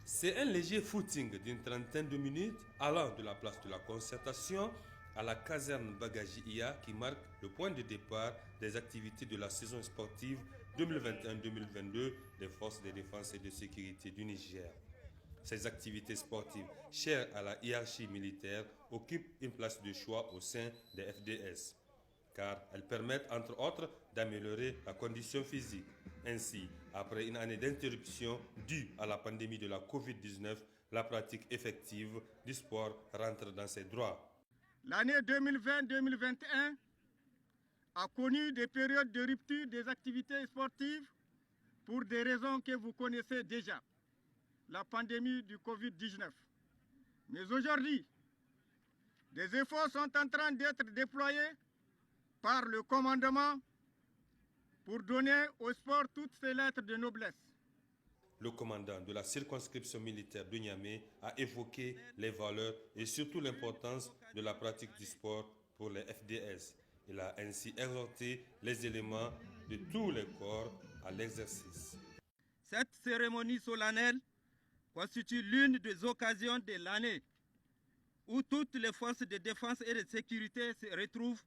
C'est un léger footing d'une trentaine de minutes allant de la place de la Concertation à la caserne Bagaji IA qui marque le point de départ des activités de la saison sportive 2021-2022 des forces de défense et de sécurité du Niger. Ces activités sportives, chères à la hiérarchie militaire, occupent une place de choix au sein des FDS, car elles permettent entre autres d'améliorer la condition physique. Ainsi, après une année d'interruption due à la pandémie de la Covid-19, la pratique effective du sport rentre dans ses droits. L'année 2020-2021 a connu des périodes de rupture des activités sportives pour des raisons que vous connaissez déjà, la pandémie du Covid-19. Mais aujourd'hui, des efforts sont en train d'être déployés par le commandement pour donner au sport toutes ses lettres de noblesse. Le commandant de la circonscription militaire de Niamey a évoqué les valeurs et surtout l'importance de la pratique du sport pour les FDS. Il a ainsi exhorté les éléments de tous les corps à l'exercice. Cette cérémonie solennelle constitue l'une des occasions de l'année où toutes les forces de défense et de sécurité se retrouvent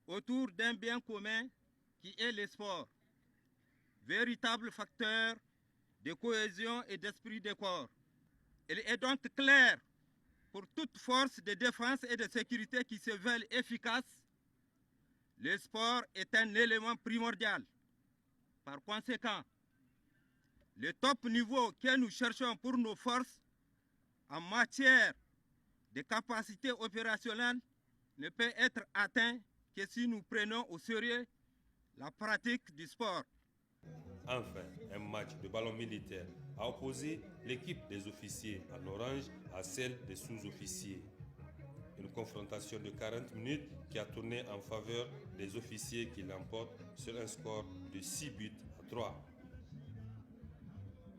autour d'un bien commun qui est le sport, véritable facteur de cohésion et d'esprit de corps. Il est donc clair pour toute force de défense et de sécurité qui se veulent efficaces, le sport est un élément primordial. Par conséquent, le top niveau que nous cherchons pour nos forces en matière de capacité opérationnelle ne peut être atteint que si nous prenons au sérieux la pratique du sport. Enfin, un match de ballon militaire a opposé l'équipe des officiers en orange à celle des sous-officiers. Une confrontation de 40 minutes qui a tourné en faveur des officiers qui l'emportent sur un score de 6 buts à 3.